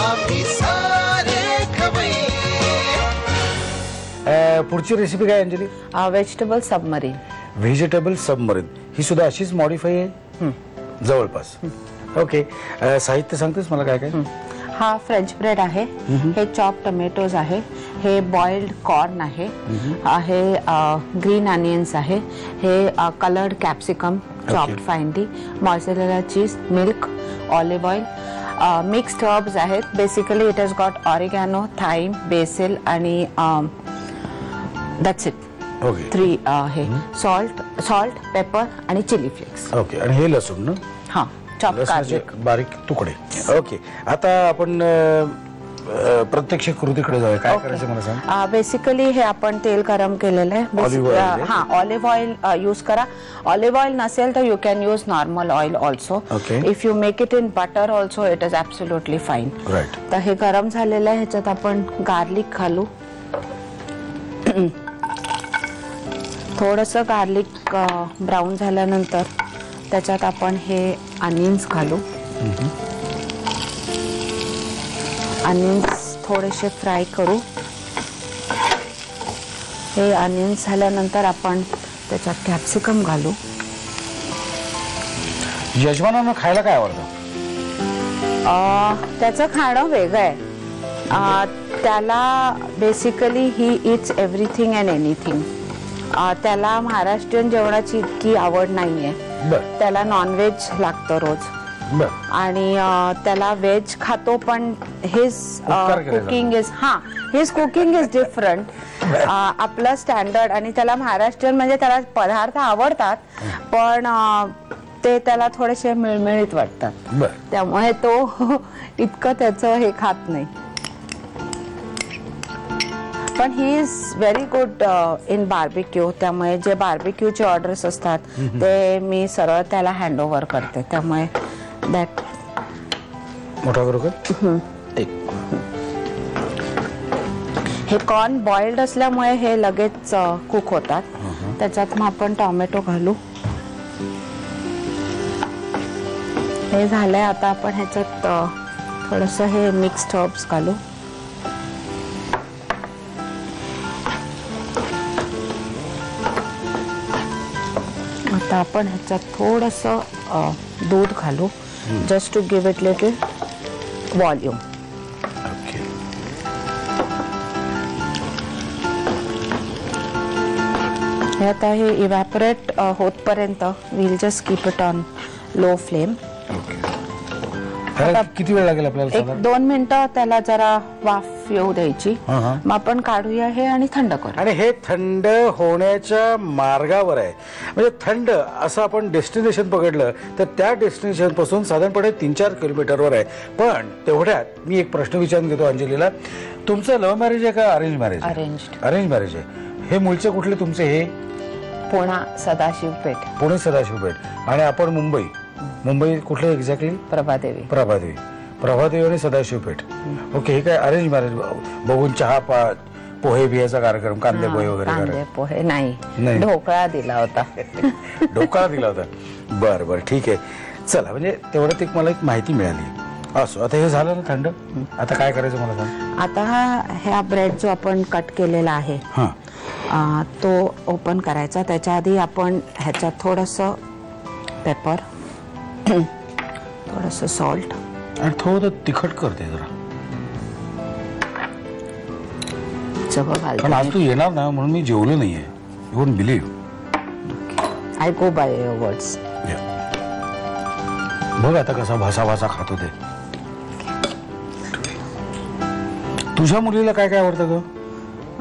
आम्ही सारे खवय्ये। पुढची रेसिपी काय Anjali? Vegetable submarine. Vegetable submarine ही सुद्धा अशीच मॉडिफाई आहे जवळपास? ओके, साहित्य सांगतेस मला काय काय? हा फ्रेंच ब्रेड आहे, हे चॉप टोमॅटोज आहे, हे बॉइल्ड कॉर्न आहे, ग्रीन अनियन्स आहे, हे coloured capsicum chopped finely, mozzarella cheese, milk, olive oil, mixed herbs आहेत. Basically it has got oregano, thyme, basil आणि दॅट्स इट. ओके, 3 हे सॉल्ट, पेपर आणि चिली फ्लेक्स. ओके, आणि हे लसूण ना? हा, चॉप गार्लिक, बारीक तुकडे. ओके, आता आपण प्रत्यक्ष कृतीकडे जाऊया. काय करायचं मला सांग. बेसिकली हे आपण तेल गरम केलेलं आहे. हा, ऑलिव्ह ऑइल यूज करा. ऑलिव्ह ऑइल नसेल तर you can use normal oil also. If you make it in butter also it is absolutely fine. तर हे गरम झालेलं आहे, ह्याच्यात आपण गार्लिक घालू. थोडंसं गार्लिक ब्राऊन झाल्यानंतर त्याच्यात आपण हे अनियन्स घालू. अनियन्स थोडेसे फ्राय करू. हे अनियन्स झाल्यानंतर आपण त्याच्यात कॅप्सिकम घालू. यजमानांना खायला काय आवडतं? त्याचं खाणं वेगळं आहे. त्याला basically he it's everything and anything. त्याला महाराष्ट्रीयन जेवणाची इतकी आवड नाहीये. त्याला नॉनव्हेज लागतं रोज. आणि त्याला व्हेज खातो, पण हिज कुकिंग इज डिफरंट. आपलं स्टँडर्ड. आणि त्याला महाराष्ट्रीयन म्हणजे त्याला पदार्थ आवडतात, पण ते त्याला थोडेसे मिळमिळीत वाटतात. त्यामुळे तो इतकं त्याचं हे खात नाही. पण he is very good in barbecue. त्यामुळे जे बार्बिक्यूचे ऑर्डर्स असतात ते मी सरळ त्याला हँड ओव्हर करते. त्यामुळे दॅट मोठा करू का? हे कॉर्न बॉइल्ड असल्यामुळे हे लगेच कुक होतात. त्याच्यात मग आपण टोमॅटो घालू. हे झालंय. आता आपण ह्याच्यात थोडंसं हे मिक्स्ड हर्ब्स घालू. आता आपण ह्याच्यात थोडंसं दूध घालू, just to give it little volume. हे आता हे इव्हॅपोरेट होतपर्यंत will just keep it on low flame. किती वेळ लागेल आपल्याला? 1-2 मिनिटं त्याला जरा वाफ येऊ द्यायची. मग आपण काढूया हे आणि थंड करू. आणि हे थंड होण्याच्या मार्गावर आहे. म्हणजे थंड असं आपण डेस्टिनेशन पकडलं तर त्या डेस्टिनेशन पासून साधारणपणे 3-4 किलोमीटरवर आहे. पण तेवढ्यात मी एक प्रश्न विचारून घेतो अंजलीला. तुमचं लव्ह मॅरेज आहे का अरेंज मॅरेज? अरेंज मॅरेज आहे. हे मूळचे कुठले तुमचे? हे पुणे सदाशिवपेठ. पुणे सदाशिवपेठ. आणि आपण मुंबई कुठले एक्झॅक्टली? प्रभादेवी आणि सदाशिवपेठ. ओके, हे काय अरेंज मॅरेज? बघून चहा पोहे बियाचा कार्यक्रम, कांदे पोहे वगैरे? कांदे पोहे नाही, ढोकळा दिला होता. ढोकळा दिला होता. बरं, ठीक आहे. चला, म्हणजे तेवढ्यात मला एक माहिती मिळाली. असो, आता हे झालं ना थंड. आता काय करायचं मला सांग. आता हा ब्रेड जो आपण कट केलेला आहे तो ओपन करायचा. त्याच्या आधी आपण ह्याच्यात थोडंसं पेपर, थोडंसं सॉल्ट आणि थोडं तिखट करते जरा. आज तू येणार ना म्हणून मी जेवलो नाहीये. You won't believe. I go by your words. बघ आता कसा भासा खातो ते. तुझ्या मुलीला काय काय आवडतं ग?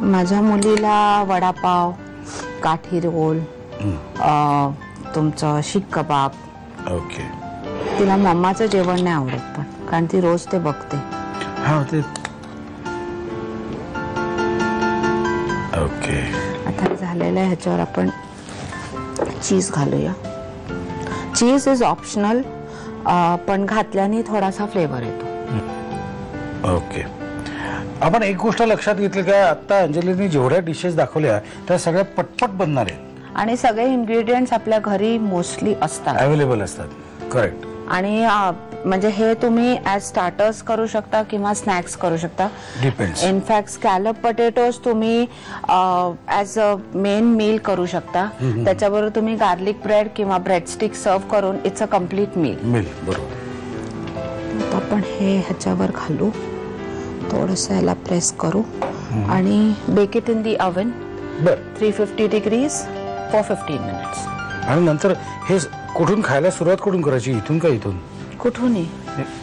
माझ्या मुलीला वडापाव, काठी रोल, तुमचं शीख कबाब. ओके. तिला मम्माचं जेवण नाही आवडत, पण कारण ती रोज ते बघते. ते ओके. आता झालेलं आहे. ह्याच्यावर आपण चीज घालूया. चीज इज ऑप्शनल, पण घातल्याने थोडासा फ्लेवर येतो. ओके. आपण एक गोष्ट लक्षात घेतली का, आता अंजलीने जेवढ्या डिशेस दाखवल्या त्या सगळ्या पटपट बनणार आहेत. आणि सगळे इन्ग्रेडियंट्स आपल्या घरी मोस्टली असतात, अवेलेबल असतात. करेक्ट. आणि म्हणजे हे तुम्ही ऍज स्टार्टर्स करू शकता किंवा स्नॅक्स करू शकता. डिपेंड्स. इनफॅक्ट स्कॅलप पटेटोज तुम्ही ऍज अ मेन मील करू शकता. त्याच्याबरोबर तुम्ही गार्लिक ब्रेड किंवा ब्रेड स्टिक सर्व करून इट्स अ कम्प्लीट मील. बरोबर. आपण हे ह्याच्यावर घालू, थोडस याला प्रेस करू आणि bake it in the oven 350 degrees for 15 minutes. आणि नंतर हे कुठून खायला सुरुवात कुठून करायची, इथून का इथून? कुठूनही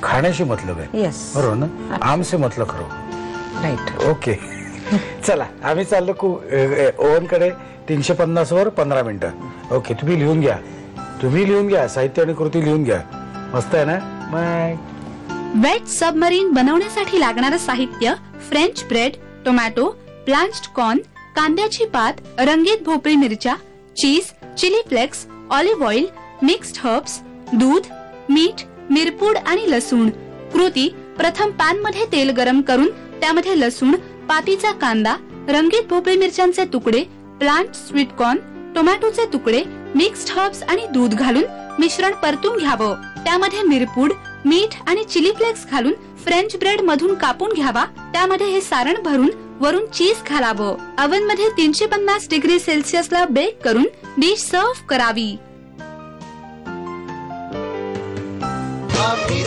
खाण्याशी मतलब आहे. येस, बरोबर ना, आमसे मतलब खरं. राईट. ओके. चला आम्ही चाललो ओव्हन कडे. 350 वर 15 मिनिटं. ओके, तुम्ही लिहून घ्या, साहित्य आणि कृती लिहून घ्या. मस्त आहे ना. बाय. वेट सबमरीन बनवण्यासाठी लागणारं साहित्य: French bread, tomato, blanched corn, कांद्याची पात, रंगीत भोपळी मिरच्या, cheese, chilli flakes, olive oil, mixed herbs, दूध, मीठ, मिरपूड आणि लसूण. कृती: प्रथम पॅन मध्ये तेल गरम करून त्यामध्ये लसूण, पातीचा कांदा, रंगीत भोपळी मिरच्यांचे तुकडे, प्लांट स्वीट कॉर्न, टोमॅटोचे तुकडे, मिक्स्ड हर्ब्स आणि दूध घालून मिश्रण परतून घ्यावं. त्यामध्ये मिरपूड, मीठ आणि चिली फ्लेक्स घालून फ्रेंच ब्रेड मधून कापून घ्यावा. त्यामध्ये हे सारण भरून वरून चीज घालावं. ओव्हन मध्ये 350 डिग्री सेल्सिअसला बेक करून डिश सर्व्ह करावी. आम्ही